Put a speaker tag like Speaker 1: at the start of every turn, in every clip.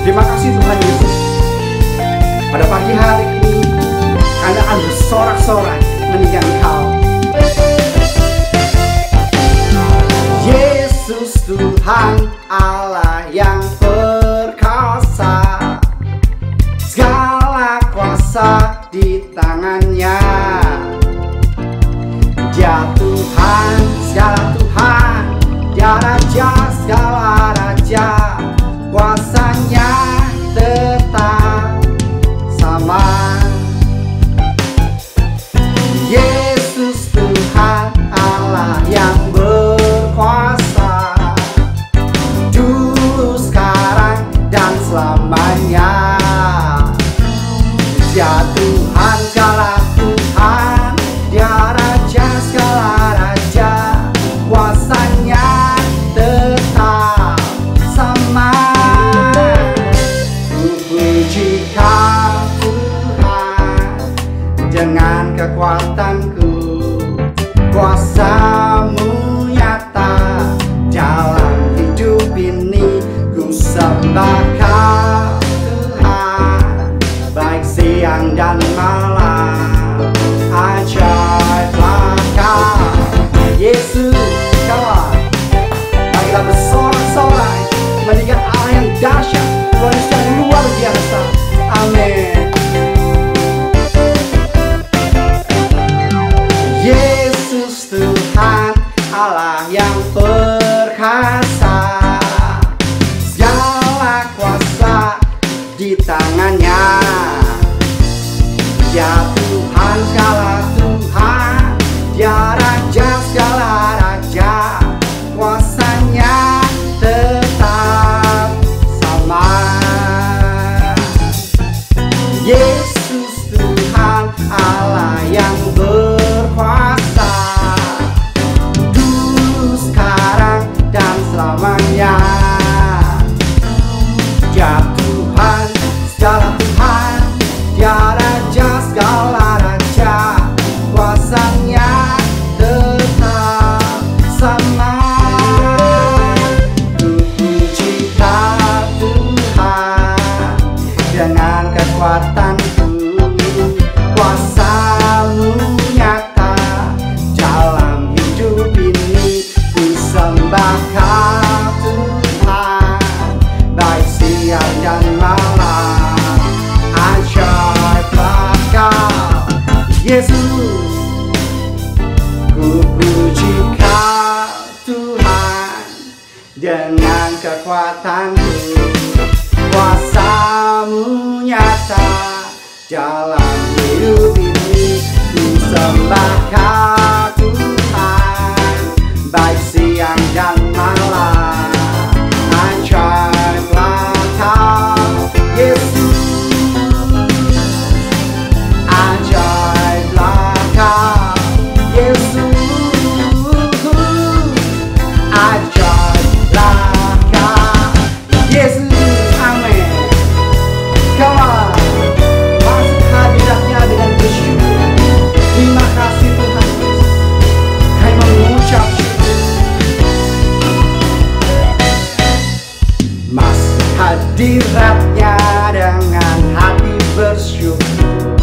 Speaker 1: Terima kasih Tuhan Yesus. Pada pagi hari ini kami akan bersorak-sorai meninggikan Engkau. Yesus Tuhan Allah yang perkasa, segala kuasa di tangannya. Dia Tuhan, segala Tuhan, Dia Raja, segala Raja, kuasanya tetap sama. Yesus Tuhan Allah yang berkuasa, dulu, sekarang, dan selamanya. Dia Tuhan, segala Tuhan, Dia Raja, segala Raja, kuasanya tetap sama. Ku puji Kau Tuhan dengan kekuatanku, kuasa-Mu nyata dalam hidup ini. Ku sembah Kau Tuhan, baik siang dan malam. Ajaiblah Kau Yesus. Kawan, marilah bersorak-sorai meninggikan Allah yang dahsyat, Tuhan Yesus yang luar biasa. Amin. Yesus Tuhan Allah yang perkasa, segala kuasa di tangannya. Dia Tuhan, segala Tuhan, Dia Raja, segala Raja, kuasanya tetap sama. Yesus Tuhan Allah yang berkuasa, dulu, sekarang, dan selamanya. Dia Tuhan, segala Tuhan, Dia Raja, segala Raja, kuasanya tetap sama. Ku puji Kau Tuhan dengan kekuatanku, kuasa-Mu nyata dalam hidup ini. Ku sembah Kau Tuhan, baik siang dan malam. Ajaiblah Kau Yesus. Ku puji Kau Tuhan dengan kekuatanku, kuasa-Mu nyata dalam hidup ini. Ku sembah Kau Tuhan, baik siang dan malam. Ajaiblah Kau Yesus. Ajaiblah Kau Yesus. Ajaiblah Kau Yesus. Amin. Come on, masuk hadiratnya dengan bersyukur. Terima kasih Tuhan Yesus. Kami mengucap syukur. Masuk hadiratnya dengan hati bersyukur.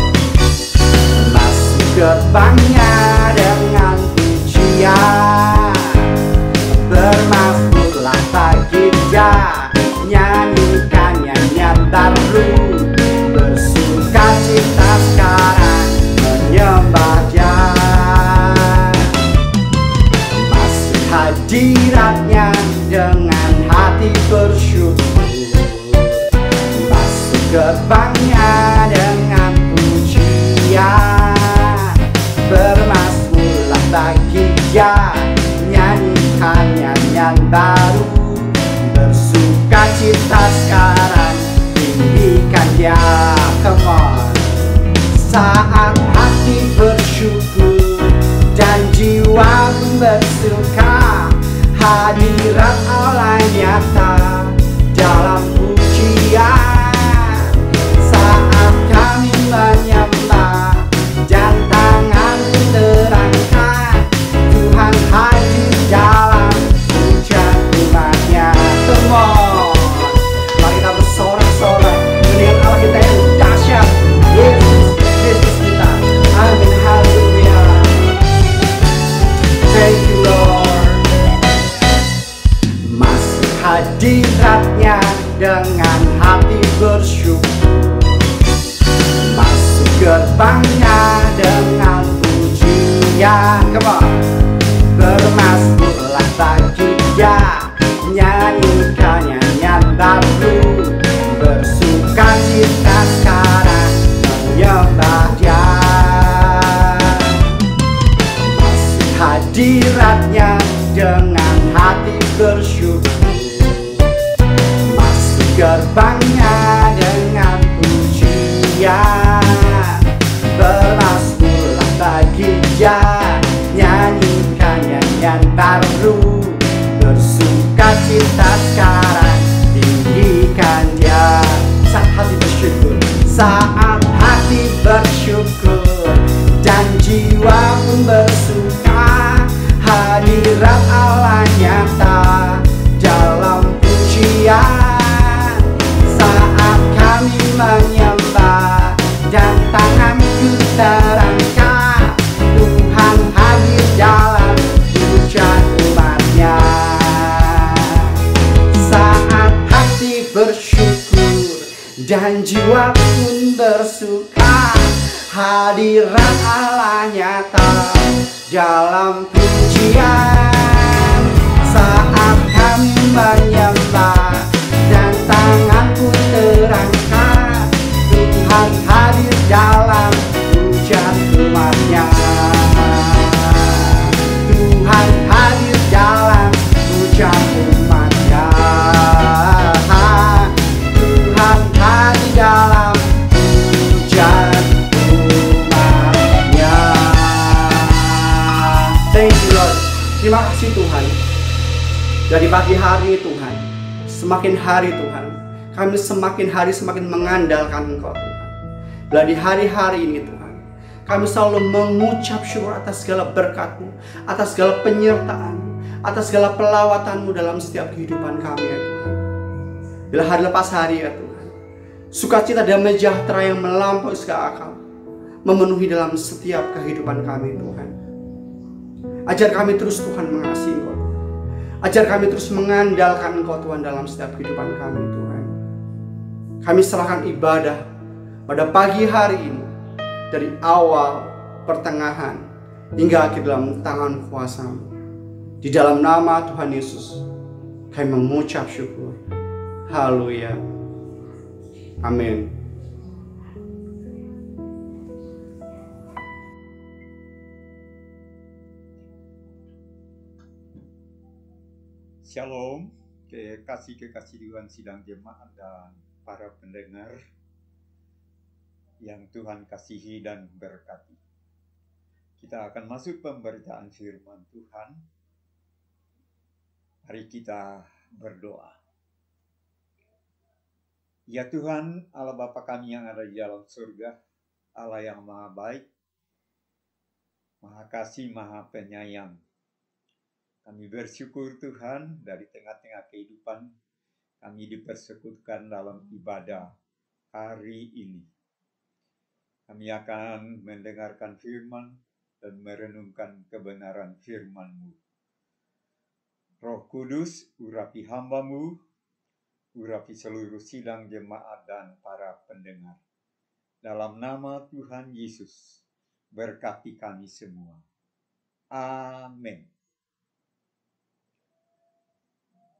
Speaker 1: Masuk gerbangnya dengan pujian. Bermasmurlah bagi Dia, nyanyikan nyanyian baru. Bersuka cita sekarang menyembah Dia. Masuk hadiratnya dengan hati bersyukur. Masuk gerbangnya dengan pujian. Bermasmurlah bagi Dia, nyanyikan nyanyian baru. Bersuka cita sekarang, tinggikan Dia. Come on. Saat hati bersyukur dan jiwa bersuka, hadirat Allah nyata dengan hati bersyukur, masuk gerbangnya dengan pujian. Come on. Bermasmurlah bagi Dia, nyanyikan nyanyian baru, bersuka cita sekarang menyembah Dia. Masuk hadiratnya dengan hati bersyukur, masuk gerbangnya dengan pujian. Bermasmurlah bagi Dia, nyanyikan nyanyian baru, bersuka cita sekarang tinggikan Dia. Saat hati bersyukur, saat hati bersyukur dan jiwa pun bersuka, hadirat Allah nyata dalam pujian. Saat kami menyembah dan tanganku terangkat, Tuhan hadir dalam pujian umatnya. Saat hati bersyukur dan jiwa pun bersuka, hadirat Allah nyata dalam pujian. Saat kami menyembah dan tanganku terangkat, Tuhan hadir dalam pujian umatnya. Tuhan hadir dalam pujian umatnya. Tuhan hadir dalam pujian umatnya. Thank you Lord. Terima kasih Tuhan. Dari pagi hari Tuhan, semakin hari Tuhan, kami semakin hari semakin mengandalkan Engkau Tuhan. Dari hari-hari ini Tuhan, kami selalu mengucap syukur atas segala berkat-Mu, atas segala penyertaan-Mu, atas segala pelawatan-Mu dalam setiap kehidupan kami ya Tuhan. Bila hari lepas hari ya Tuhan, sukacita dan sejahtera yang melampaui segala akal memenuhi dalam setiap kehidupan kami Tuhan. Ajar kami terus Tuhan mengasihi Engkau. Ajar kami terus mengandalkan Engkau Tuhan dalam setiap kehidupan kami Tuhan. Kami serahkan ibadah pada pagi hari ini, dari awal, pertengahan, hingga akhir dalam tangan kuasa-Mu. Di dalam nama Tuhan Yesus, kami mengucap syukur. Haleluya. Amin.
Speaker 2: Shalom, kekasih-kekasih Tuhan sidang jemaat dan para pendengar yang Tuhan kasihi dan berkati. Kita akan masuk pemberitaan firman Tuhan. Mari kita berdoa. Ya Tuhan, Allah Bapa kami yang ada di dalam surga, Allah yang maha baik, maha kasih, maha penyayang. Kami bersyukur Tuhan, dari tengah-tengah kehidupan kami dipersekutukan dalam ibadah hari ini. Kami akan mendengarkan firman dan merenungkan kebenaran firman-Mu. Roh Kudus, urapi hamba-Mu, urapi seluruh sidang jemaat dan para pendengar. Dalam nama Tuhan Yesus, berkati kami semua. Amin.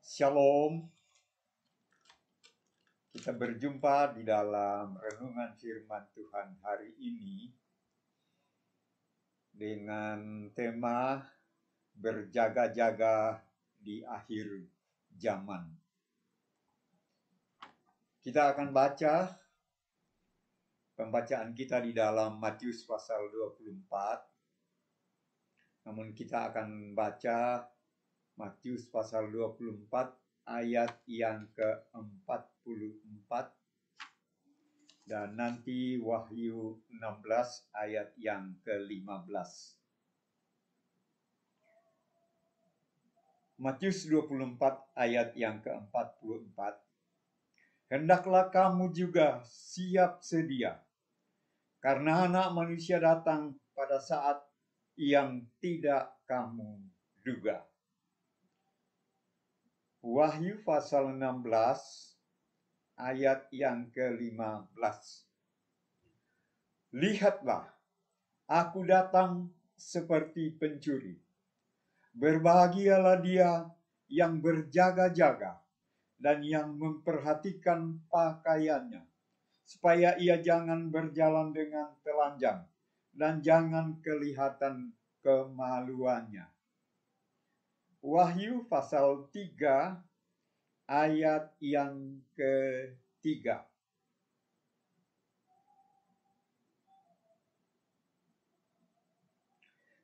Speaker 2: Shalom. Kita berjumpa di dalam renungan firman Tuhan hari ini dengan tema berjaga-jaga di akhir zaman. Kita akan baca pembacaan kita di dalam Matius pasal 24. Namun kita akan baca Matius pasal 24 ayat yang ke-44 dan nanti Wahyu 16 ayat yang ke-15. Matius 24 ayat yang ke-44. Hendaklah kamu juga siap sedia, karena Anak Manusia datang pada saat yang tidak kamu duga. Wahyu pasal 16 ayat yang ke-15. Lihatlah, aku datang seperti pencuri. Berbahagialah dia yang berjaga-jaga dan yang memperhatikan pakaiannya, supaya ia jangan berjalan dengan telanjang dan jangan kelihatan kemaluannya. Wahyu pasal 3 ayat yang ke-3.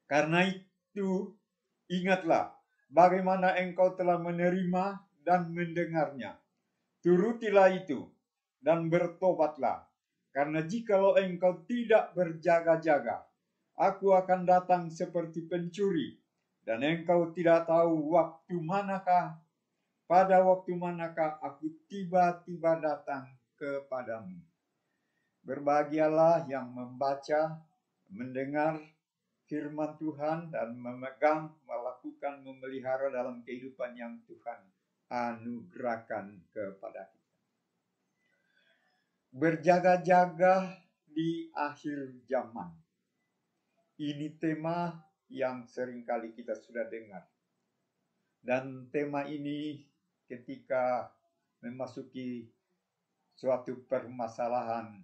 Speaker 2: Karena itu, ingatlah bagaimana engkau telah menerima dan mendengarnya. Turutilah itu dan bertobatlah. Karena jikalau engkau tidak berjaga-jaga, aku akan datang seperti pencuri, dan engkau tidak tahu pada waktu manakah aku tiba-tiba datang kepadamu. Berbahagialah yang membaca, mendengar firman Tuhan dan memegang, melakukan, memelihara dalam kehidupan yang Tuhan anugerahkan kepada kita. Berjaga-jaga di akhir zaman. Ini tema yang seringkali kita sudah dengar. Dan tema ini ketika memasuki suatu permasalahan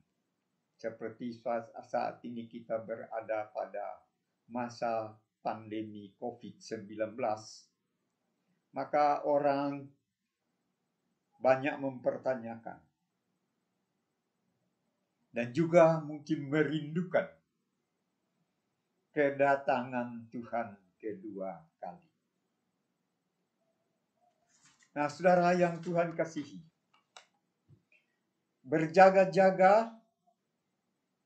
Speaker 2: seperti saat ini kita berada pada masa pandemi COVID-19, maka orang banyak mempertanyakan dan juga mungkin merindukan kedatangan Tuhan kedua kali. Nah, saudara yang Tuhan kasihi, berjaga-jaga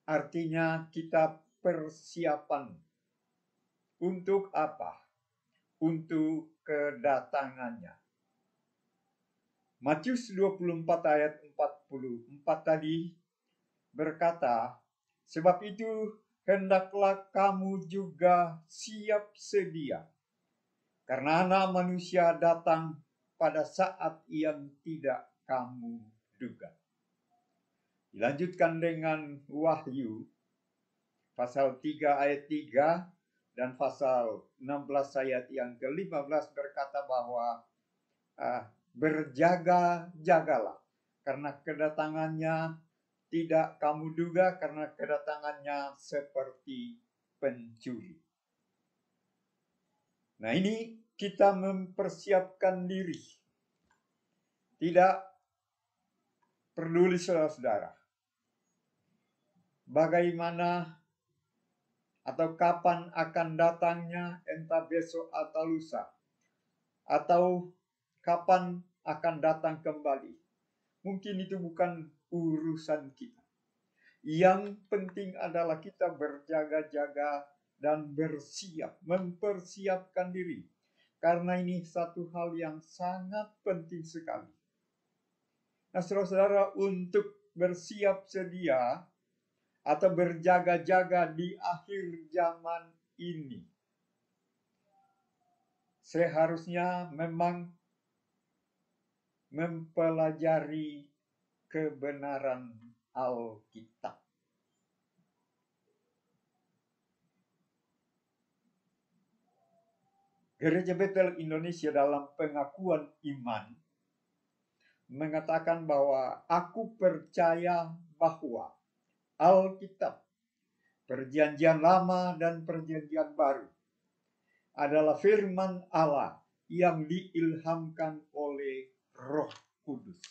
Speaker 2: artinya kita persiapan untuk apa? Untuk kedatangannya. Matius 24 ayat 44 tadi berkata, sebab itu hendaklah kamu juga siap sedia, karena Anak Manusia datang pada saat yang tidak kamu duga. Dilanjutkan dengan Wahyu pasal 3 ayat 3 dan pasal 16 ayat yang ke-15 berkata bahwa berjaga-jagalah, karena kedatangannya tidak kamu duga, karena kedatangannya seperti pencuri. Nah, ini kita mempersiapkan diri. Tidak peduli saudara-saudara bagaimana atau kapan akan datangnya, entah besok atau lusa, atau kapan akan datang kembali. Mungkin itu bukan urusan kita. Yang penting adalah kita berjaga-jaga dan bersiap, mempersiapkan diri. Karena ini satu hal yang sangat penting sekali. Nah, saudara-saudara, untuk bersiap sedia atau berjaga-jaga di akhir zaman ini, seharusnya memang mempelajari kebenaran Alkitab. Gereja Betel Indonesia dalam pengakuan iman mengatakan bahwa aku percaya bahwa Alkitab, Perjanjian Lama dan Perjanjian Baru, adalah firman Allah yang diilhamkan oleh Roh Kudus.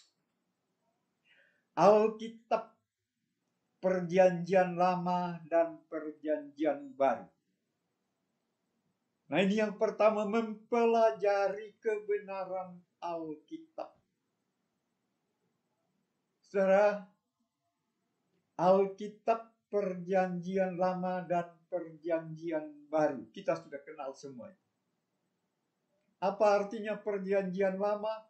Speaker 2: Alkitab, Perjanjian Lama dan Perjanjian Baru. Nah, ini yang pertama, mempelajari kebenaran Alkitab. Saudara, Alkitab, Perjanjian Lama dan Perjanjian Baru, kita sudah kenal semuanya. Apa artinya Perjanjian Lama?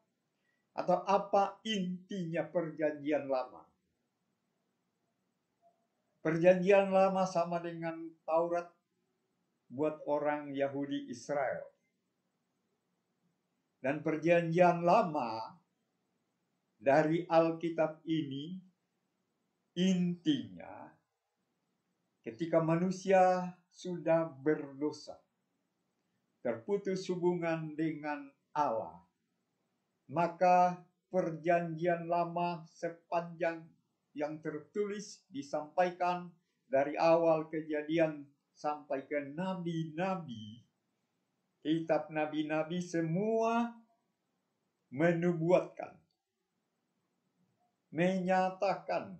Speaker 2: Atau apa intinya Perjanjian Lama? Perjanjian Lama sama dengan Taurat buat orang Yahudi Israel. Dan Perjanjian Lama dari Alkitab ini intinya ketika manusia sudah berdosa, terputus hubungan dengan Allah, maka perjanjian lama sepanjang yang tertulis disampaikan dari awal kejadian sampai ke nabi-nabi, kitab nabi-nabi semua menubuatkan, menyatakan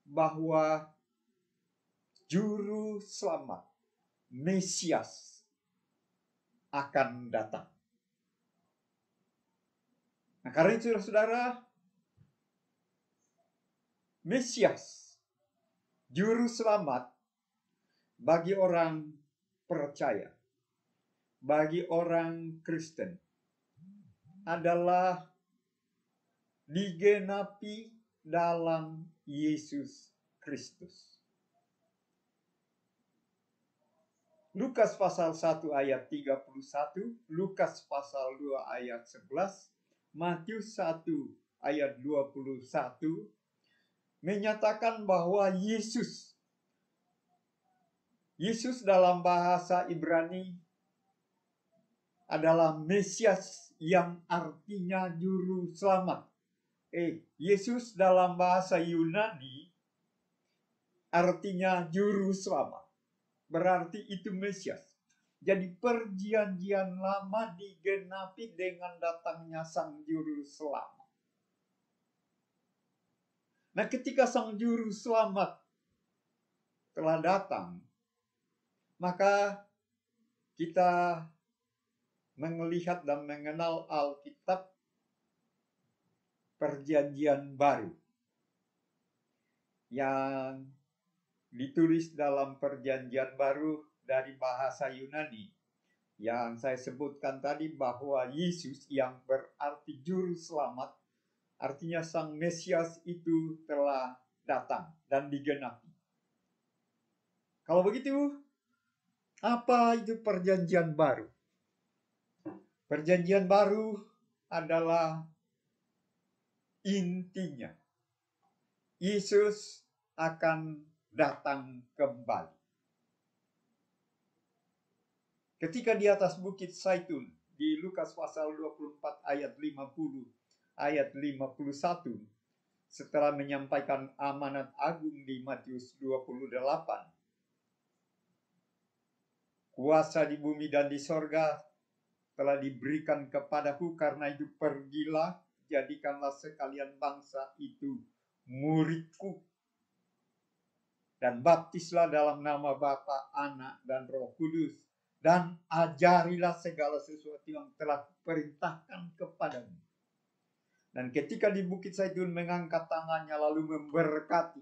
Speaker 2: bahwa juru selamat, Mesias, akan datang. Nah, karena itu saudara, Mesias, juru selamat bagi orang percaya, bagi orang Kristen, adalah digenapi dalam Yesus Kristus. Lukas pasal 1 ayat 31, Lukas pasal 2 ayat 11, Matius 1 ayat 21 menyatakan bahwa Yesus dalam bahasa Ibrani adalah Mesias yang artinya juru selamat. Yesus dalam bahasa Yunani artinya juru selamat. Berarti itu Mesias. Jadi perjanjian lama digenapi dengan datangnya sang juru selamat. Nah, ketika sang juru selamat telah datang, maka kita melihat dan mengenal Alkitab perjanjian baru yang ditulis dalam perjanjian baru dari bahasa Yunani yang saya sebutkan tadi, bahwa Yesus yang berarti juru selamat, artinya sang Mesias itu telah datang dan digenapi. Kalau begitu, apa itu perjanjian baru? Perjanjian baru adalah intinya Yesus akan datang kembali. Ketika di atas bukit Zaitun, di Lukas pasal 24 ayat 50, ayat 51, setelah menyampaikan amanat agung di Matius 28, kuasa di bumi dan di sorga telah diberikan kepadaku, karena itu pergilah, jadikanlah sekalian bangsa itu muridku, dan baptislah dalam nama Bapa, Anak, dan Roh Kudus, dan ajarilah segala sesuatu yang telah perintahkan kepadamu. Dan ketika di bukit Zaitun mengangkat tangannya lalu memberkati,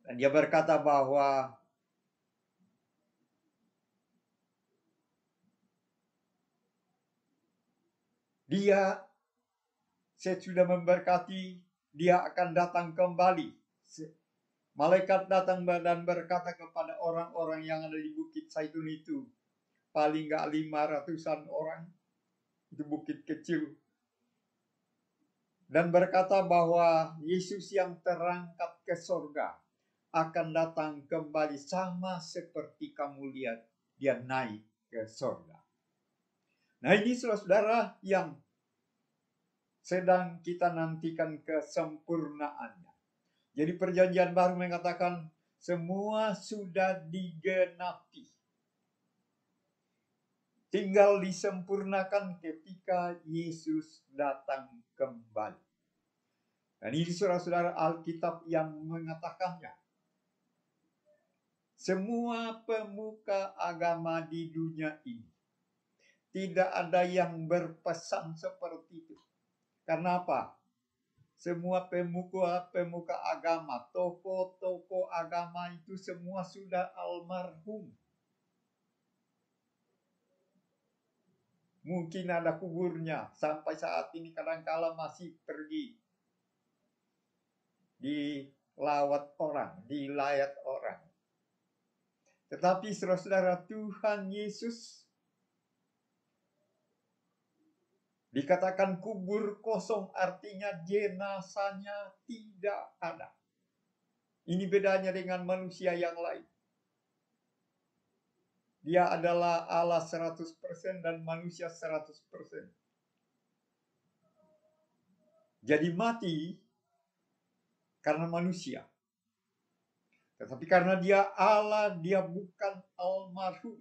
Speaker 2: dan dia berkata bahwa dia sesudah memberkati, dia akan datang kembali. Malaikat datang dan berkata kepada orang-orang yang ada di bukit Zaitun itu, paling gak 500-an orang, itu bukit kecil, dan berkata bahwa Yesus yang terangkat ke sorga akan datang kembali sama seperti kamu lihat dia naik ke sorga. Nah, ini saudara yang sedang kita nantikan kesempurnaannya. Jadi perjanjian baru mengatakan semua sudah digenapi. Tinggal disempurnakan ketika Yesus datang kembali. Dan ini saudara-saudara Alkitab yang mengatakannya. Semua pemuka agama di dunia ini tidak ada yang berpesan seperti itu. Karena apa? Semua pemuka agama, tokoh-tokoh agama itu semua sudah almarhum. Mungkin ada kuburnya, sampai saat ini kadang-kala masih pergi dilawat orang, dilayat orang. Tetapi saudara-saudara, Tuhan Yesus Dikatakan kubur kosong artinya jenazahnya tidak ada. Ini bedanya dengan manusia yang lain. Dia adalah Allah 100% dan manusia 100%. Jadi mati karena manusia. Tetapi karena dia Allah, dia bukan almarhum.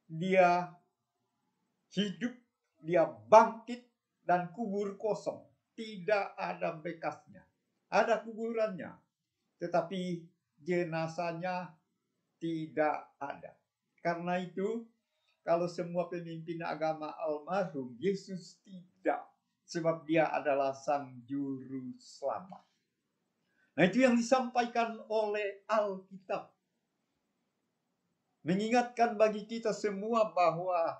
Speaker 2: Dia hidup, dia bangkit, dan kubur kosong. Tidak ada bekasnya. Ada kuburannya, tetapi jenazahnya tidak ada. Karena itu, kalau semua pemimpin agama almarhum, Yesus tidak. Sebab dia adalah sang juru selamat. Nah, itu yang disampaikan oleh Alkitab. Mengingatkan bagi kita semua bahwa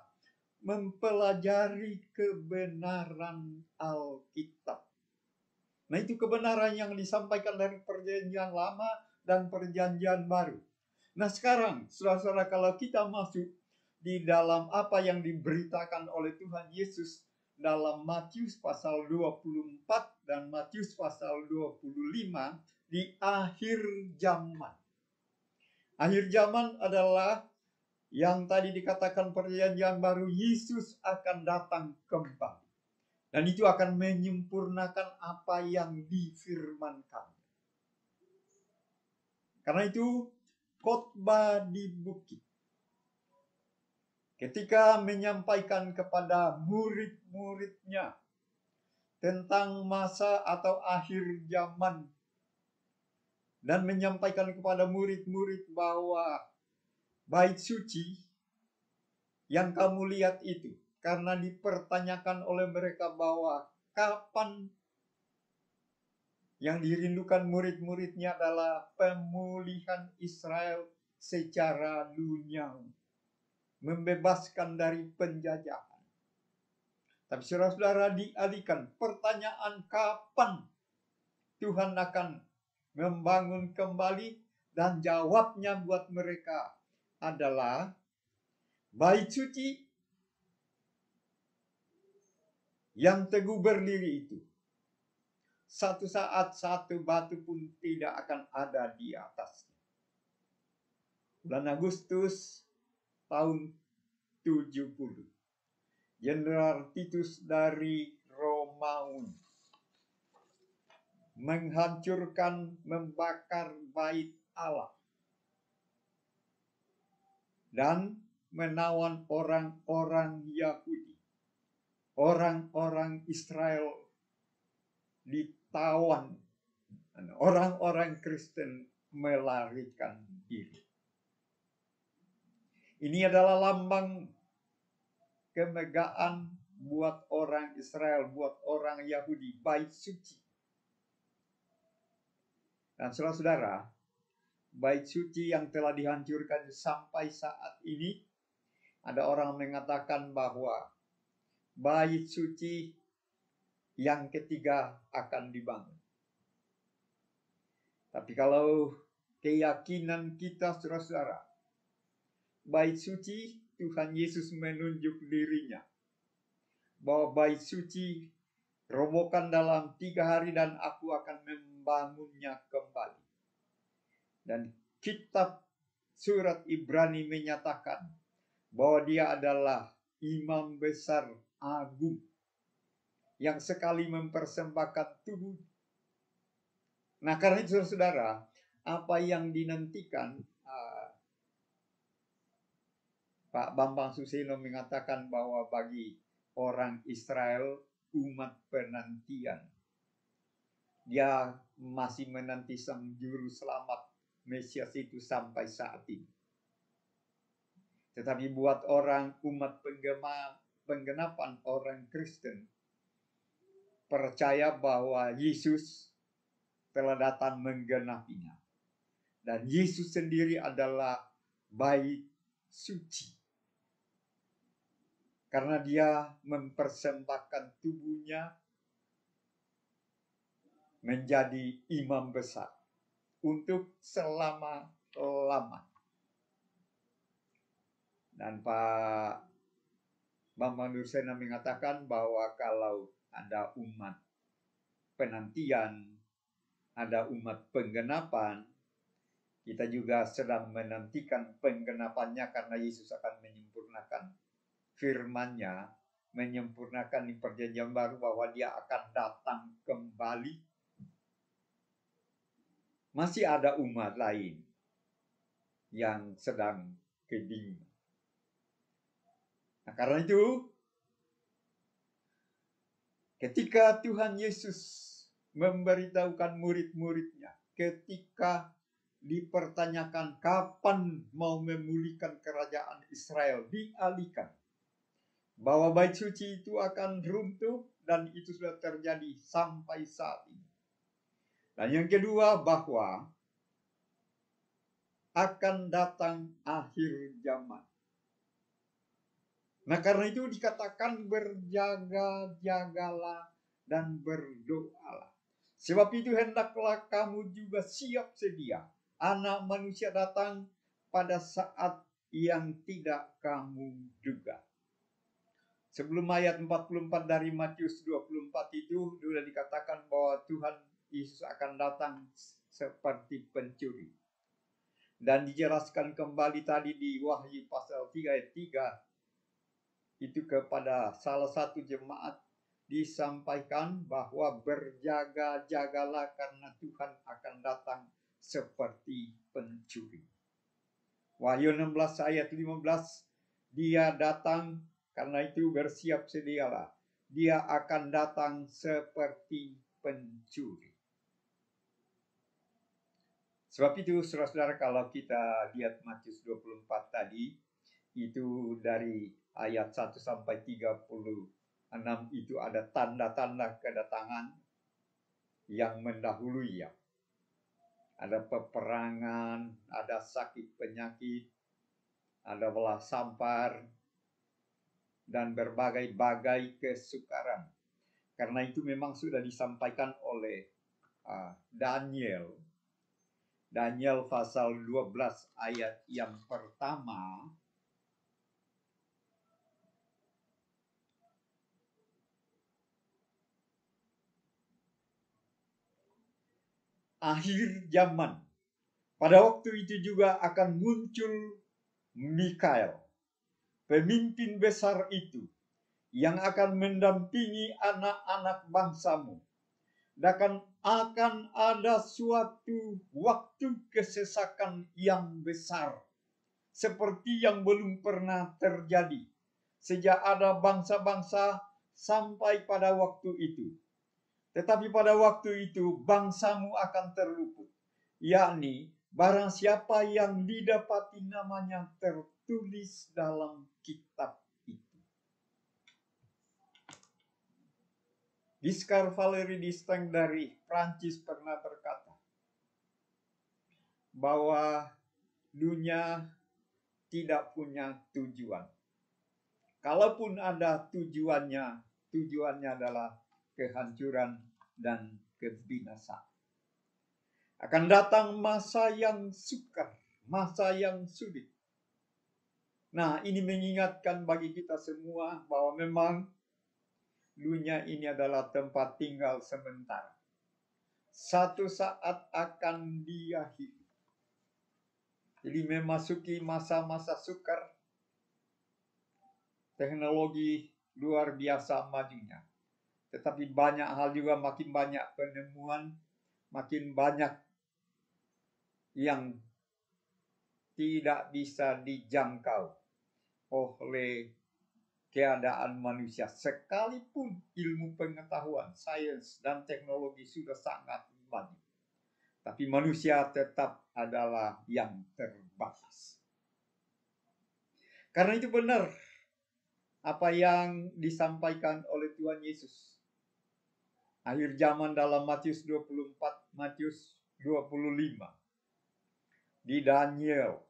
Speaker 2: mempelajari kebenaran Alkitab. Nah, itu kebenaran yang disampaikan dari Perjanjian Lama dan Perjanjian Baru. Nah, sekarang, saudara-saudara, kalau kita masuk di dalam apa yang diberitakan oleh Tuhan Yesus dalam Matius pasal 24 dan Matius pasal 25 di akhir zaman. Akhir zaman adalah yang tadi dikatakan Perjanjian Baru, Yesus akan datang kembali. Dan itu akan menyempurnakan apa yang difirmankan. Karena itu, khotbah di bukit, ketika menyampaikan kepada murid-muridnya tentang masa atau akhir zaman, dan menyampaikan kepada murid-murid bahwa bait suci yang kamu lihat itu, karena dipertanyakan oleh mereka bahwa kapan, yang dirindukan murid-muridnya adalah pemulihan Israel secara duniawi, membebaskan dari penjajahan. Tapi saudara-saudara, dialihkan pertanyaan kapan Tuhan akan membangun kembali, dan jawabnya buat mereka adalah bait suci yang teguh berdiri itu. Satu saat satu batu pun tidak akan ada di atasnya. Bulan Agustus tahun 70, Jenderal Titus dari Romawi menghancurkan, membakar bait Allah, dan menawan orang-orang Yahudi, orang-orang Israel ditawan, dan orang-orang Kristen melarikan diri. Ini adalah lambang kemegahan buat orang Israel, buat orang Yahudi, bait suci. Dan saudara-saudara, bait suci yang telah dihancurkan sampai saat ini, ada orang mengatakan bahwa bait suci yang ketiga akan dibangun. Tapi kalau keyakinan kita, saudara-saudara, bait suci, Tuhan Yesus menunjuk dirinya bahwa bait suci robohkan dalam 3 hari dan aku akan membangunnya kembali. Dan kitab surat Ibrani menyatakan bahwa dia adalah imam besar agung yang sekali mempersembahkan tubuh. Nah, karena itu saudara, apa yang dinantikan, Pak Bambang Suseno mengatakan bahwa bagi orang Israel, umat penantian, dia masih menanti sang juru selamat Mesias itu sampai saat ini. Tetapi buat orang umat penggenapan, orang Kristen, percaya bahwa Yesus telah datang menggenapinya. Dan Yesus sendiri adalah bait suci. Karena dia mempersembahkan tubuhnya menjadi imam besar untuk selama-lamanya. Dan Pak Bambang Dursena mengatakan bahwa kalau ada umat penantian, ada umat penggenapan, kita juga sedang menantikan penggenapannya karena Yesus akan menyempurnakan firman-Nya, menyempurnakan di perjanjian baru bahwa Dia akan datang kembali. Masih ada umat lain yang sedang kebingungan. Nah, karena itu, ketika Tuhan Yesus memberitahukan murid-muridnya, ketika dipertanyakan kapan mau memulihkan kerajaan Israel, dialihkan bahwa bait suci itu akan runtuh, dan itu sudah terjadi sampai saat ini. Dan yang kedua, bahwa akan datang akhir zaman. Nah, karena itu dikatakan berjaga-jagalah dan berdoalah. Sebab itu hendaklah kamu juga siap sedia. Anak manusia datang pada saat yang tidak kamu duga. Sebelum ayat 44 dari Matius 24 itu sudah dikatakan bahwa Tuhan Yesus akan datang seperti pencuri. Dan dijelaskan kembali tadi di Wahyu pasal 3 ayat 3 itu kepada salah satu jemaat disampaikan bahwa berjaga-jagalah karena Tuhan akan datang seperti pencuri. Wahyu 16 ayat 15, Dia datang, karena itu bersiap sedialah. Dia akan datang seperti pencuri. Sebab itu, saudara-saudara, kalau kita lihat Matius 24 tadi, itu dari ayat 1 sampai 36 itu ada tanda-tanda kedatangan yang mendahului ya. Ada peperangan, ada sakit penyakit, ada belah sampar, dan berbagai-bagai kesukaran. Karena itu memang sudah disampaikan oleh Daniel pasal 12 ayat yang pertama. Akhir zaman. Pada waktu itu juga akan muncul Mikael, pemimpin besar itu, yang akan mendampingi anak-anak bangsamu. Dan akan ada suatu waktu kesesakan yang besar, seperti yang belum pernah terjadi sejak ada bangsa-bangsa sampai pada waktu itu. Tetapi pada waktu itu bangsamu akan terluput, yakni barang siapa yang didapati namanya tertulis dalam kitab itu. Giscard Valery d'Estaing dari Prancis pernah berkata bahwa dunia tidak punya tujuan. Kalaupun ada tujuannya adalah kehancuran dan kebinasaan. Akan datang masa yang sukar, masa yang sulit. Nah, ini mengingatkan bagi kita semua bahwa memang dunia ini adalah tempat tinggal sementara. Satu saat akan diakhiri. Jadi memasuki masa-masa sukar. Teknologi luar biasa majunya. Tetapi banyak hal juga, makin banyak penemuan, makin banyak yang tidak bisa dijangkau oleh keadaan manusia. Sekalipun ilmu pengetahuan, sains, dan teknologi sudah sangat maju. Tapi manusia tetap adalah yang terbatas. Karena itu benar apa yang disampaikan oleh Tuhan Yesus. Akhir zaman dalam Matius 24, Matius 25. Di Daniel,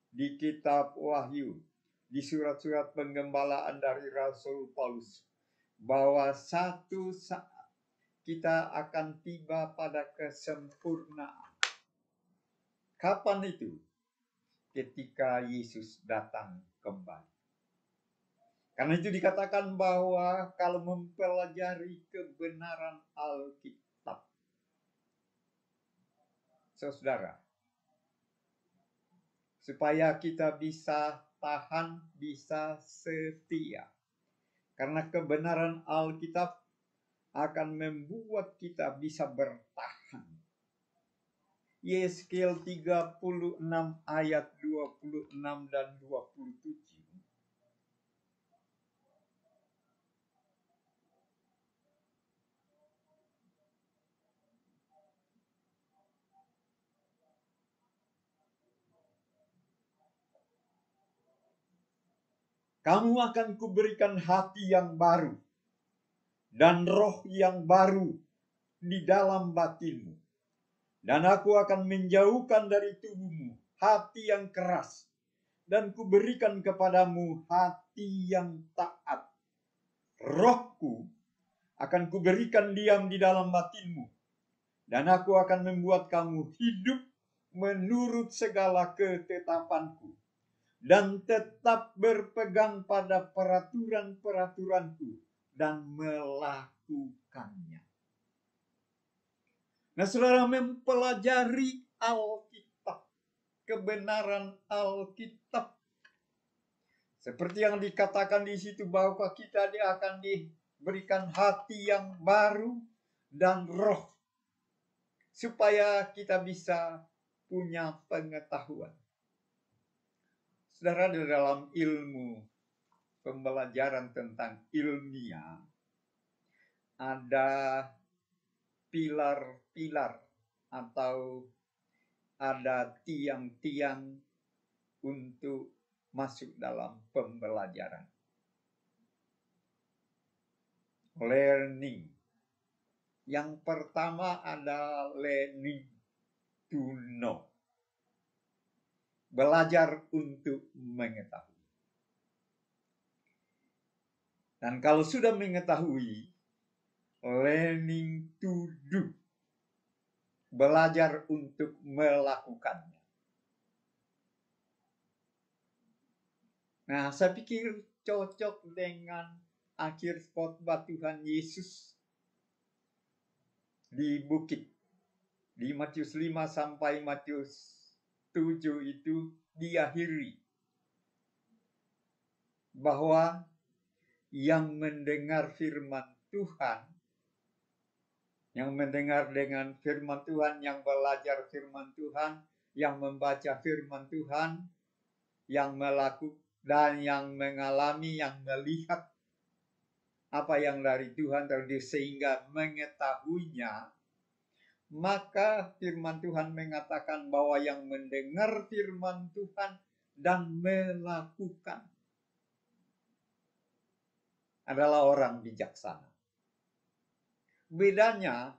Speaker 2: di kitab Wahyu, di surat-surat penggembalaan dari Rasul Paulus, bahwa satu saat kita akan tiba pada kesempurnaan. Kapan itu? Ketika Yesus datang kembali. Karena itu dikatakan bahwa kalau mempelajari kebenaran Alkitab, saudara, supaya kita bisa tahan, bisa setia. Karena kebenaran Alkitab akan membuat kita bisa bertahan. Yeskiel 36 ayat 26 dan 27. Kamu akan kuberikan hati yang baru dan roh yang baru di dalam batinmu. Dan aku akan menjauhkan dari tubuhmu hati yang keras, dan kuberikan kepadamu hati yang taat. Rohku akan kuberikan diam di dalam batinmu, dan aku akan membuat kamu hidup menurut segala ketetapanku, dan tetap berpegang pada peraturan-peraturanku dan melakukannya. Nah, saudara, mempelajari Alkitab, kebenaran Alkitab, seperti yang dikatakan di situ bahwa kita akan diberikan hati yang baru dan roh, supaya kita bisa punya pengetahuan. Saudara, di dalam ilmu pembelajaran tentang ilmiah ada pilar-pilar atau ada tiang-tiang untuk masuk dalam pembelajaran. Learning. Yang pertama ada learning to know. Belajar untuk mengetahui. Dan kalau sudah mengetahui, learning to do. Belajar untuk melakukannya. Nah, saya pikir cocok dengan akhir khotbah Tuhan Yesus di bukit. Di Matius 5 sampai Matius 7 itu diakhiri bahwa yang mendengar firman Tuhan, yang mendengar dengan firman Tuhan, yang belajar firman Tuhan, yang membaca firman Tuhan, yang melakukan dan yang mengalami, yang melihat apa yang dari Tuhan terjadi sehingga mengetahuinya, maka firman Tuhan mengatakan bahwa yang mendengar firman Tuhan dan melakukan adalah orang bijaksana. Bedanya,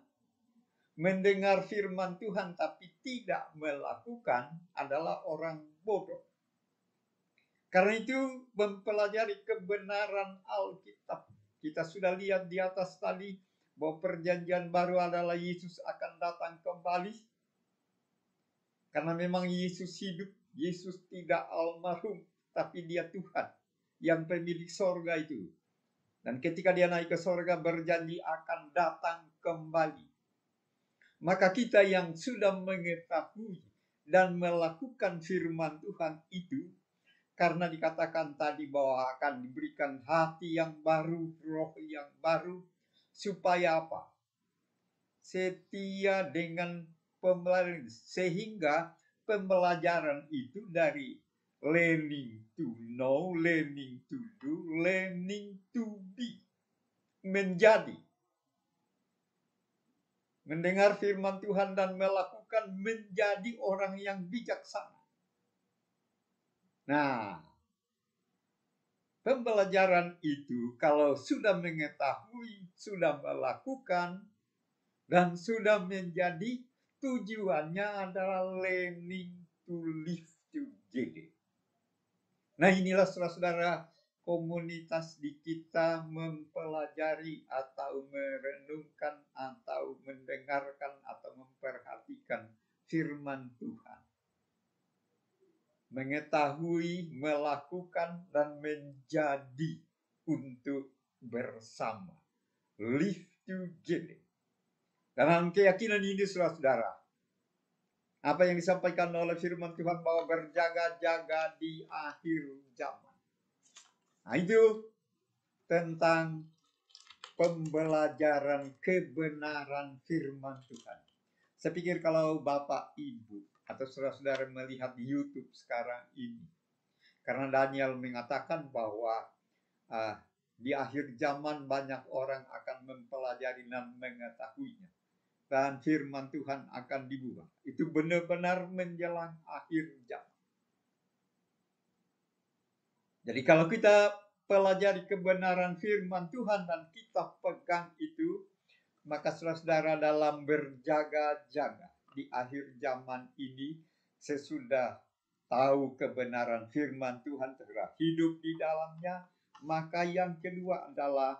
Speaker 2: mendengar firman Tuhan tapi tidak melakukan adalah orang bodoh. Karena itu mempelajari kebenaran Alkitab. Kita sudah lihat di atas tadi bahwa perjanjian baru adalah Yesus akan datang kembali. Karena memang Yesus hidup, Yesus tidak almarhum, tapi dia Tuhan yang pemilik sorga itu. Dan ketika dia naik ke sorga berjanji akan datang kembali. Maka kita yang sudah mengetahui dan melakukan firman Tuhan itu, karena dikatakan tadi bahwa akan diberikan hati yang baru, roh yang baru, supaya apa? Setia dengan pembelajaran, sehingga pembelajaran itu dari learning to know, learning to do, learning to be, menjadi. Mendengar firman Tuhan dan melakukan, menjadi orang yang bijaksana. Nah, pembelajaran itu kalau sudah mengetahui, sudah melakukan, dan sudah menjadi, tujuannya adalah learning to live together. Nah, inilah saudara-saudara komunitas di kita mempelajari atau merenungkan atau mendengarkan atau memperhatikan firman Tuhan. Mengetahui, melakukan, dan menjadi untuk bersama. Live together. Dalam keyakinan ini, saudara-saudara, apa yang disampaikan oleh firman Tuhan bahwa berjaga-jaga di akhir zaman. Nah, itu tentang pembelajaran kebenaran firman Tuhan. Saya pikir kalau Bapak, Ibu, atau saudara-saudara melihat di YouTube sekarang ini, karena Daniel mengatakan bahwa di akhir zaman banyak orang akan mempelajari dan mengetahuinya. Dan firman Tuhan akan dibuka. Itu benar-benar menjelang akhir zaman. Jadi kalau kita pelajari kebenaran firman Tuhan dan kita pegang itu, maka saudara-saudara dalam berjaga-jaga di akhir zaman ini, sesudah tahu kebenaran firman Tuhan, telah hidup di dalamnya, maka yang kedua adalah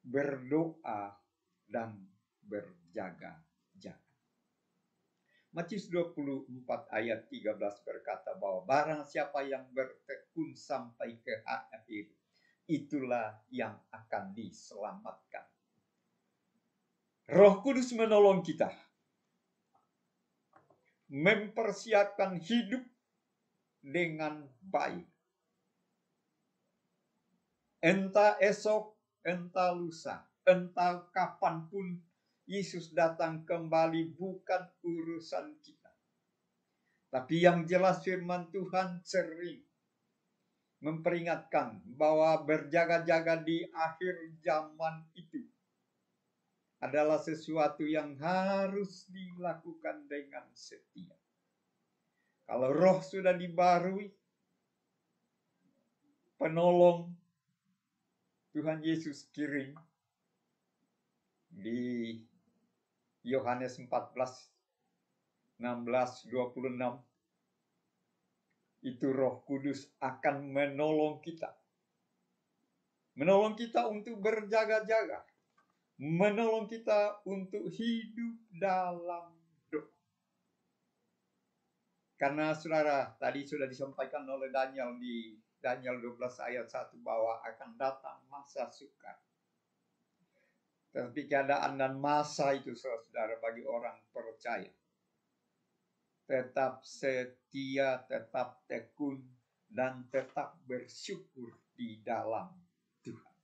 Speaker 2: berdoa dan berjaga-jaga. Matius 24 ayat 13 berkata bahwa barang siapa yang bertekun sampai ke akhir, itulah yang akan diselamatkan. Roh Kudus menolong kita mempersiapkan hidup dengan baik. Entah esok, entah lusa, entah kapanpun Yesus datang kembali, bukan urusan kita. Tapi yang jelas firman Tuhan sering memperingatkan bahwa berjaga-jaga di akhir zaman itu adalah sesuatu yang harus dilakukan dengan setia. Kalau roh sudah dibarui, penolong Tuhan Yesus kirim di Yohanes 14, 16, 26, itu Roh Kudus akan menolong kita. Menolong kita untuk berjaga-jaga. Menolong kita untuk hidup dalam doa. Karena saudara, tadi sudah disampaikan oleh Daniel di Daniel 12 ayat 1 bahwa akan datang masa sukar. Tapi keadaan dan masa itu, saudara, bagi orang percaya, tetap setia, tetap tekun, dan tetap bersyukur di dalam Tuhan.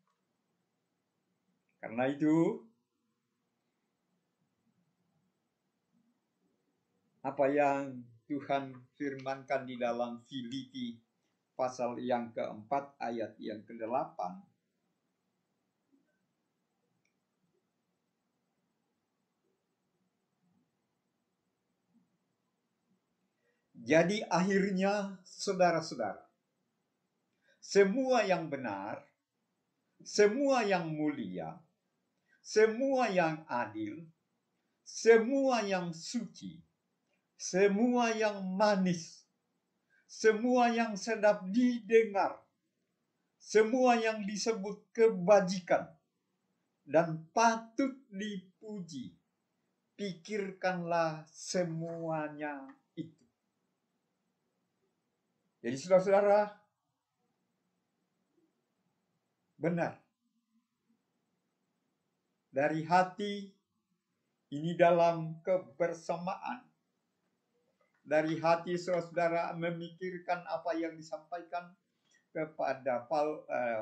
Speaker 2: Karena itu, apa yang Tuhan firmankan di dalam Filipi pasal yang keempat ayat yang ke-8, jadi akhirnya saudara-saudara, semua yang benar, semua yang mulia, semua yang adil, semua yang suci, semua yang manis, semua yang sedap didengar, semua yang disebut kebajikan dan patut dipuji, pikirkanlah semuanya itu. Jadi saudara-saudara, benar. Dari hati ini dalam kebersamaan. Dari hati saudara memikirkan apa yang disampaikan kepada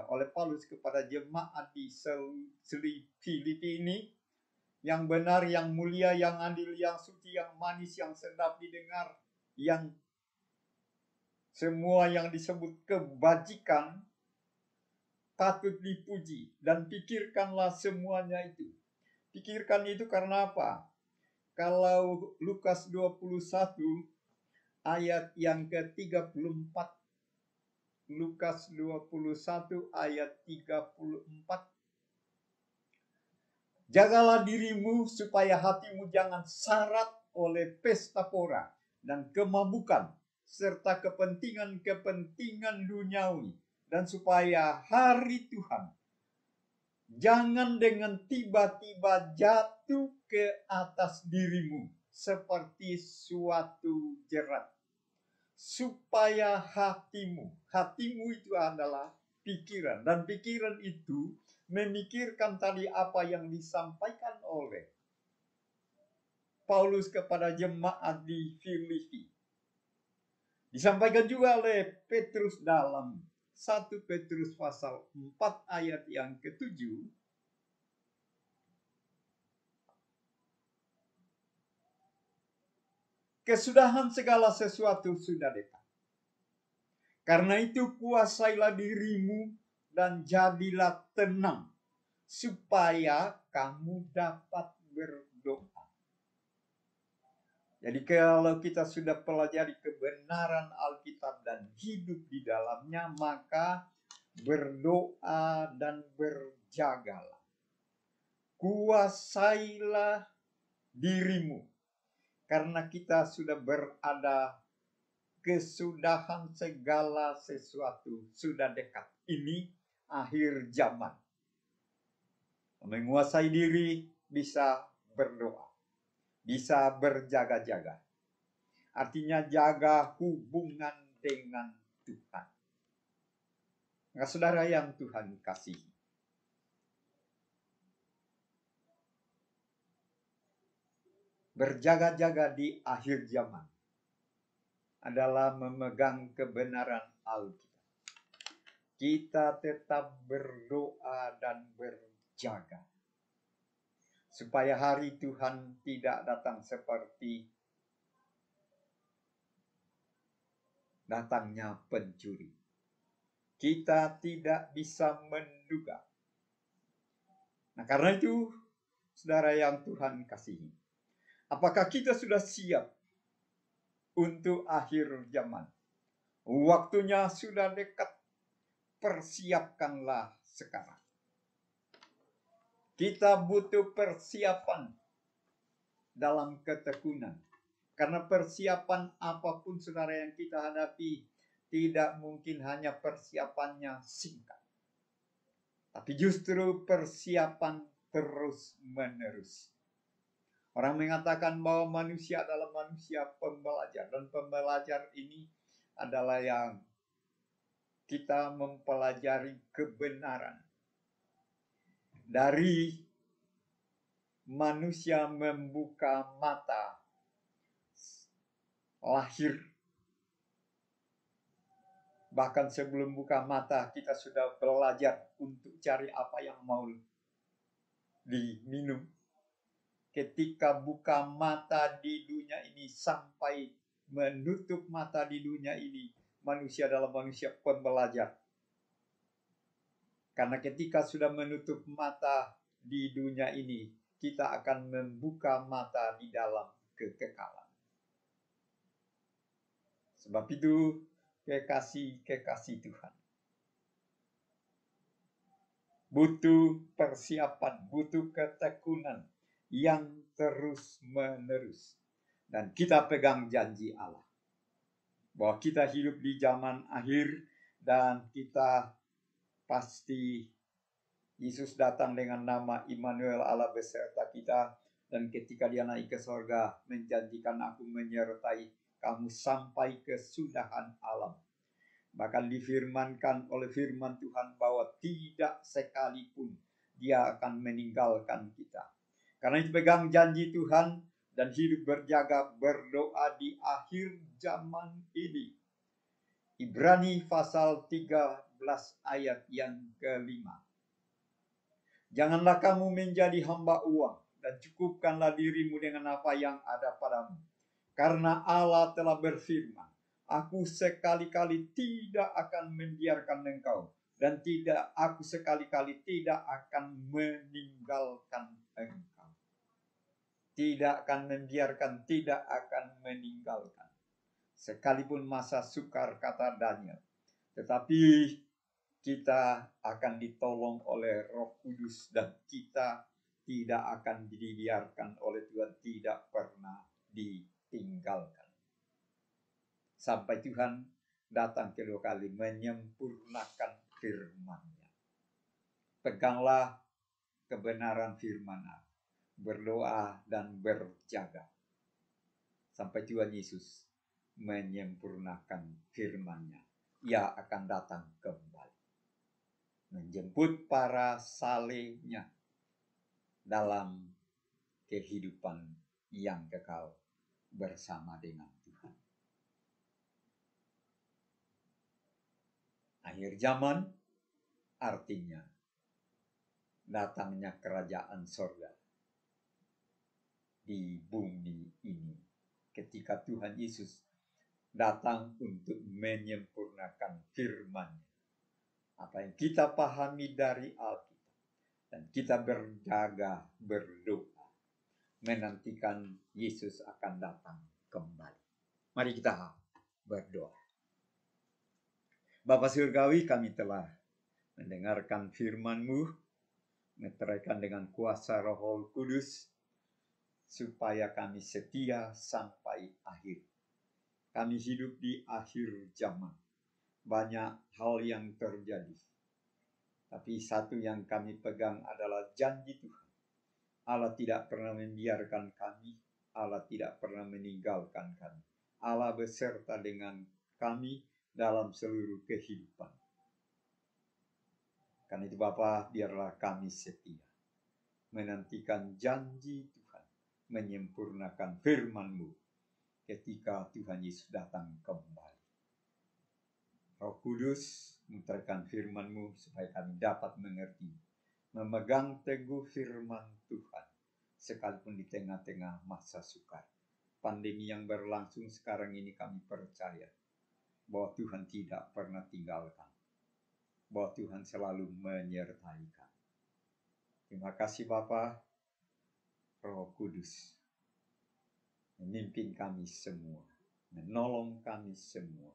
Speaker 2: oleh Paulus kepada jemaat di Filipi ini. Yang benar, yang mulia, yang adil, yang suci, yang manis, yang sedap didengar, yang semua yang disebut kebajikan patut dipuji, dan pikirkanlah semuanya itu. Pikirkan itu karena apa? Kalau Lukas 21 ayat yang ke-34, Lukas 21 ayat 34, jagalah dirimu supaya hatimu jangan syarat oleh pesta pora dan kemabukan serta kepentingan-kepentingan duniawi, dan supaya hari Tuhan jangan dengan tiba-tiba jatuh ke atas dirimu seperti suatu jerat. Supaya hatimu itu adalah pikiran. Dan pikiran itu memikirkan tadi apa yang disampaikan oleh Paulus kepada jemaat di Filipi. Disampaikan juga oleh Petrus dalam 1 Petrus pasal 4 ayat yang ke-7. Kesudahan segala sesuatu sudah dekat. Karena itu kuasailah dirimu dan jadilah tenang, supaya kamu dapat berdoa. Jadi kalau kita sudah pelajari kebenaran Alkitab dan hidup di dalamnya, maka berdoa dan berjagalah. Kuasailah dirimu. Karena kita sudah berada, kesudahan segala sesuatu sudah dekat. Ini akhir zaman. Menguasai diri bisa berdoa, bisa berjaga-jaga. Artinya jaga hubungan dengan Tuhan. Nah, saudara yang Tuhan kasihi, berjaga-jaga di akhir zaman adalah memegang kebenaran Alkitab. Kita tetap berdoa dan berjaga, supaya hari Tuhan tidak datang seperti datangnya pencuri. Kita tidak bisa menduga. Nah, karena itu, saudara yang Tuhan kasihi, apakah kita sudah siap untuk akhir zaman? Waktunya sudah dekat. Persiapkanlah sekarang. Kita butuh persiapan dalam ketekunan. Karena persiapan apapun saudara yang kita hadapi, tidak mungkin hanya persiapannya singkat. Tapi justru persiapan terus menerus. Orang mengatakan bahwa manusia adalah manusia pembelajar. Dan pembelajar ini adalah yang kita mempelajari kebenaran. Dari manusia membuka mata, lahir. Bahkan sebelum buka mata, kita sudah belajar untuk cari apa yang mau diminum. Ketika buka mata di dunia ini sampai menutup mata di dunia ini, manusia adalah manusia pembelajar. Karena ketika sudah menutup mata di dunia ini, kita akan membuka mata di dalam kekekalan. Sebab itu, kekasih Tuhan, butuh persiapan, butuh ketekunan yang terus menerus. Dan kita pegang janji Allah bahwa kita hidup di zaman akhir dan kita pasti Yesus datang dengan nama Immanuel, Allah beserta kita. Dan ketika dia naik ke sorga, menjanjikan aku menyertai kamu sampai kesudahan alam. Bahkan difirmankan oleh firman Tuhan bahwa tidak sekalipun dia akan meninggalkan kita. Karena itu pegang janji Tuhan dan hidup berjaga berdoa di akhir zaman ini. Ibrani pasal 13 ayat yang ke-5. Janganlah kamu menjadi hamba uang dan cukupkanlah dirimu dengan apa yang ada padamu. Karena Allah telah berfirman, aku sekali-kali tidak akan membiarkan engkau dan aku sekali-kali tidak akan meninggalkan engkau. Tidak akan membiarkan, tidak akan meninggalkan. Sekalipun masa sukar, kata Daniel. Tetapi kita akan ditolong oleh Roh Kudus dan kita tidak akan dibiarkan oleh Tuhan, tidak pernah ditinggalkan. Sampai Tuhan datang kedua kali menyempurnakan firman-Nya. Peganglah kebenaran firman-Nya, berdoa dan berjaga. Sampai Tuhan Yesus menyempurnakan firman-Nya. Ia akan datang kembali. menjemput para salehnya dalam kehidupan yang kekal bersama dengan Tuhan. Akhir zaman artinya datangnya kerajaan sorga di bumi ini ketika Tuhan Yesus datang untuk menyempurnakan firman-Nya. Apa yang kita pahami dari Alkitab, dan kita berjaga berdoa menantikan Yesus akan datang kembali. Mari kita berdoa. Bapa Surgawi, kami telah mendengarkan firman-Mu, meteraikan dengan kuasa Roh Kudus, supaya kami setia sampai akhir. Kami hidup di akhir zaman. Banyak hal yang terjadi. Tapi satu yang kami pegang adalah janji Tuhan. Allah tidak pernah membiarkan kami. Allah tidak pernah meninggalkan kami. Allah beserta dengan kami dalam seluruh kehidupan. Karena itu Bapa, biarlah kami setia menantikan janji Tuhan, menyempurnakan firman-Mu ketika Tuhan Yesus datang kembali. Roh Kudus, muterkan firman-Mu supaya kami dapat mengerti, memegang teguh firman Tuhan, sekalipun di tengah-tengah masa sukar. Pandemi yang berlangsung sekarang ini, kami percaya bahwa Tuhan tidak pernah tinggalkan, bahwa Tuhan selalu menyertai kami. Terima kasih Bapa. Roh Kudus memimpin kami semua, menolong kami semua,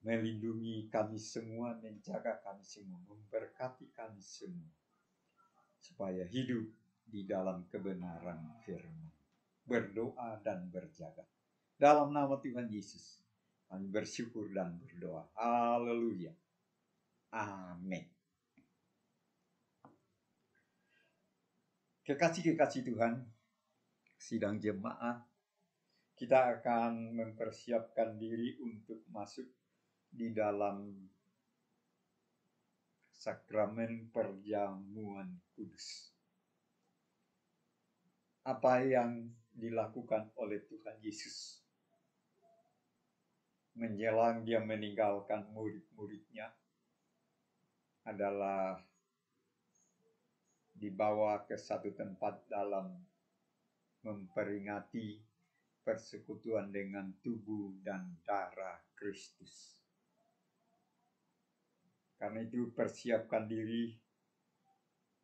Speaker 2: melindungi kami semua, menjaga kami semua, memberkati kami semua, supaya hidup di dalam kebenaran firman, berdoa dan berjaga. Dalam nama Tuhan Yesus, kami bersyukur dan berdoa. Haleluya. Amin. Kekasih-kekasih Tuhan, sidang jemaat, kita akan mempersiapkan diri untuk masuk di dalam sakramen perjamuan kudus. Apa yang dilakukan oleh Tuhan Yesus menjelang Dia meninggalkan murid-muridnya adalah dibawa ke satu tempat dalam memperingati persekutuan dengan tubuh dan darah Kristus. Karena itu persiapkan diri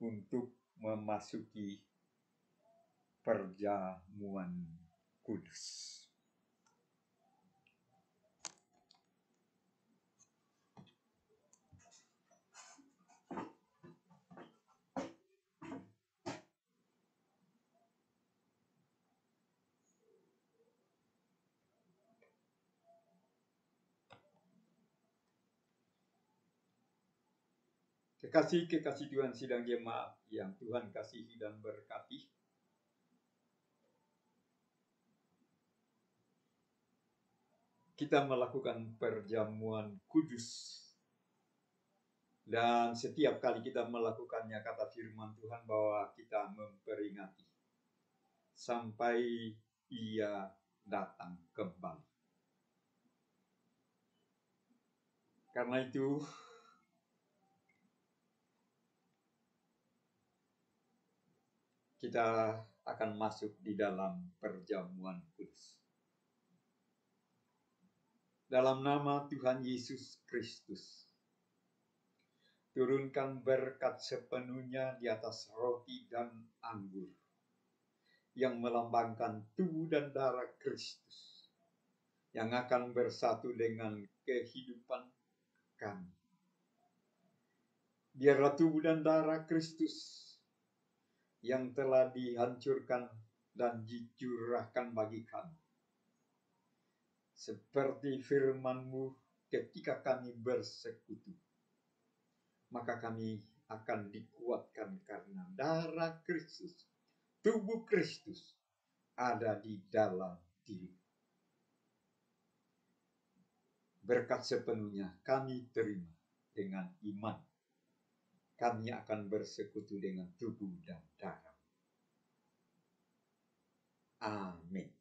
Speaker 2: untuk memasuki perjamuan kudus. Kekasih-kekasih Tuhan sidang jemaat yang Tuhan kasihi dan berkati, kita melakukan perjamuan kudus. Dan setiap kali kita melakukannya, kata firman Tuhan bahwa kita memperingati sampai Ia datang kembali. Karena itu, kita akan masuk di dalam perjamuan kudus. Dalam nama Tuhan Yesus Kristus, turunkan berkat sepenuhnya di atas roti dan anggur yang melambangkan tubuh dan darah Kristus yang akan bersatu dengan kehidupan kami. Biarlah tubuh dan darah Kristus yang telah dihancurkan dan dicurahkan bagi kami, seperti firman-Mu ketika kami bersekutu, maka kami akan dikuatkan karena darah Kristus, tubuh Kristus ada di dalam diri. Berkat sepenuhnya kami terima dengan iman, kami akan bersekutu dengan tubuh dan darah. Amin.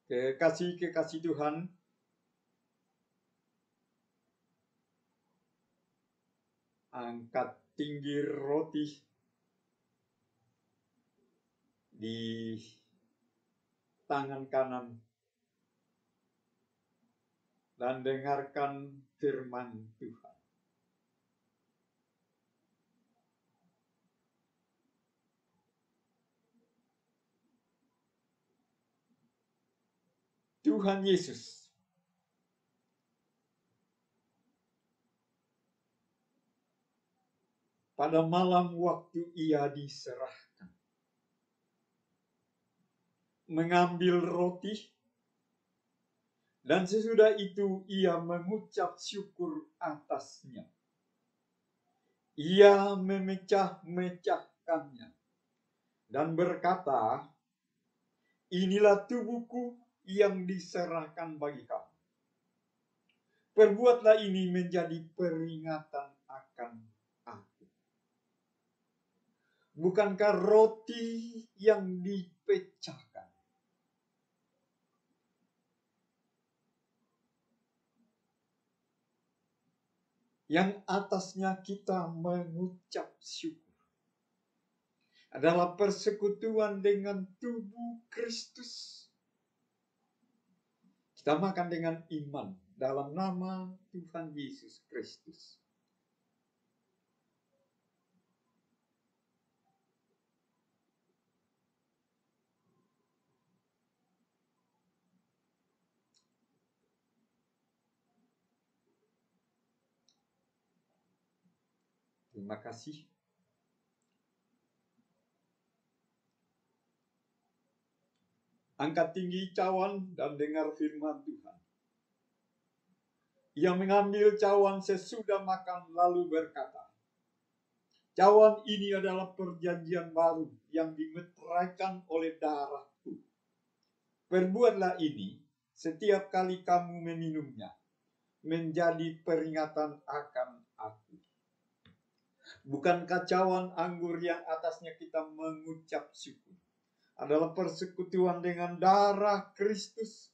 Speaker 2: Kekasih-kekasih Tuhan, angkat tinggi roti di tangan kanan dan dengarkan firman Tuhan. Tuhan Yesus pada malam waktu ia diserahkan, mengambil roti, dan sesudah itu ia mengucap syukur atasnya. Ia memecah-mecahkannya dan berkata, inilah tubuhku yang diserahkan bagi kamu. Perbuatlah ini menjadi peringatan akan aku. Bukankah roti yang dipecahkan yang atasnya kita mengucap syukur adalah persekutuan dengan tubuh Kristus? Kita makan dengan iman dalam nama Tuhan Yesus Kristus. Terima kasih. Angkat tinggi cawan dan dengar firman Tuhan. Ia mengambil cawan sesudah makan lalu berkata, cawan ini adalah perjanjian baru yang dimeteraikan oleh darahku. Perbuatlah ini setiap kali kamu meminumnya, menjadi peringatan akan aku. Bukankah cawan anggur yang atasnya kita mengucap syukur adalah persekutuan dengan darah Kristus?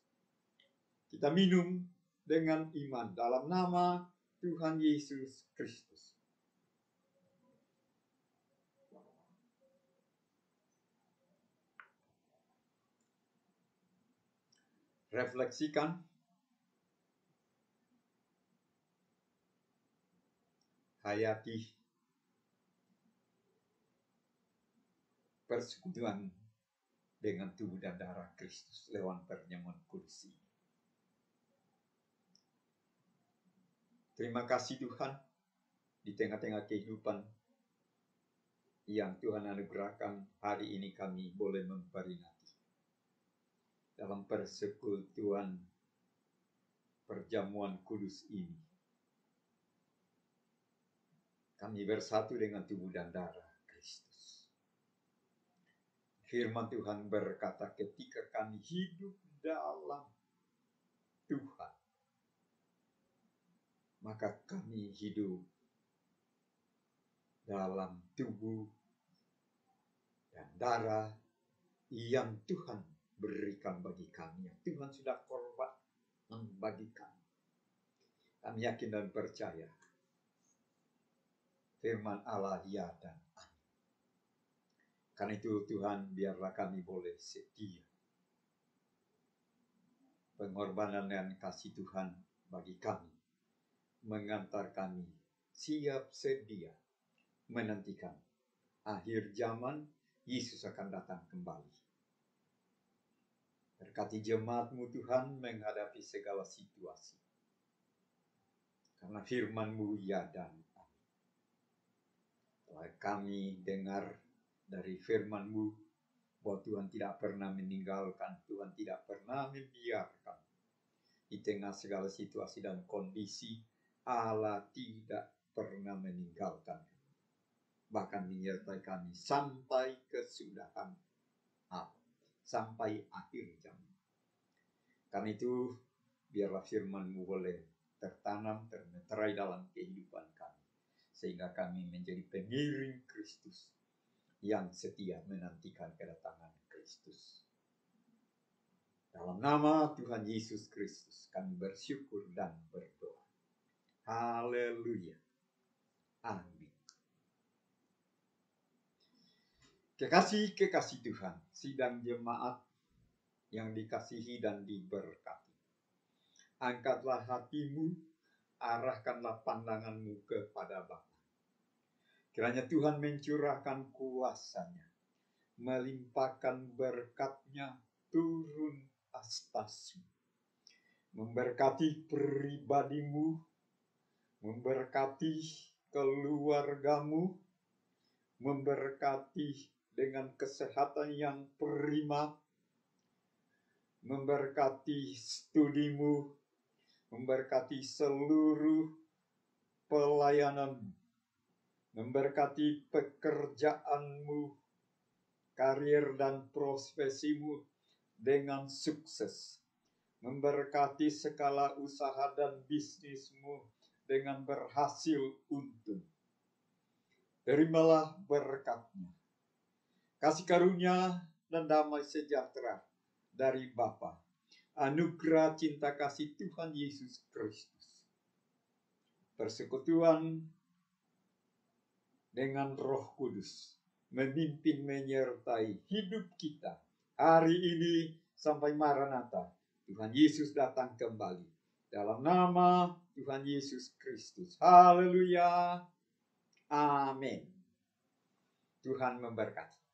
Speaker 2: Kita minum dengan iman dalam nama Tuhan Yesus Kristus. Refleksikan. Hayati persekutuan dengan tubuh dan darah Kristus lewat perjamuan kudus ini. Terima kasih Tuhan, di tengah-tengah kehidupan yang Tuhan anugerahkan, hari ini kami boleh memperingati dalam persekutuan perjamuan kudus ini. Kami bersatu dengan tubuh dan darah Kristus. Firman Tuhan berkata, ketika kami hidup dalam Tuhan, maka kami hidup dalam tubuh dan darah yang Tuhan berikan bagi kami, yang Tuhan sudah korban bagi kami. Kami yakin dan percaya firman Allah ya dan amin. Karena itu Tuhan, biarlah kami boleh setia. Pengorbanan dan kasih Tuhan bagi kami mengantar kami siap sedia menantikan akhir zaman Yesus akan datang kembali. Berkati jemaat-Mu Tuhan menghadapi segala situasi. Karena firman-Mu ya dan amin. Telah kami dengar dari firman-Mu bahwa Tuhan tidak pernah meninggalkan, Tuhan tidak pernah membiarkan. Di tengah segala situasi dan kondisi, Allah tidak pernah meninggalkan, bahkan menyertai kami sampai kesudahan sampai akhir zaman. Karena itu biarlah firman-Mu boleh tertanam, termeterai dalam kehidupan kami. Sehingga kami menjadi pengiring Kristus yang setia menantikan kedatangan Kristus. Dalam nama Tuhan Yesus Kristus kami bersyukur dan berdoa. Haleluya. Amin. Kekasih-kekasih Tuhan, sidang jemaat yang dikasihi dan diberkati. Angkatlah hatimu, arahkanlah pandanganmu kepada Bapa. Kiranya Tuhan mencurahkan kuasa-Nya, melimpahkan berkat-Nya turun atasmu, memberkati pribadimu, memberkati keluargamu, memberkati dengan kesehatan yang prima, memberkati studimu, memberkati seluruh pelayananmu, memberkati pekerjaanmu, karir dan profesimu dengan sukses, memberkati segala usaha dan bisnismu dengan berhasil untung. Terimalah berkat-Nya, kasih karunia dan damai sejahtera dari Bapa, anugerah cinta kasih Tuhan Yesus Kristus, persekutuan dengan Roh Kudus memimpin menyertai hidup kita hari ini sampai Maranatha, Tuhan Yesus datang kembali. Dalam nama Tuhan Yesus Kristus. Haleluya. Amin. Tuhan memberkati.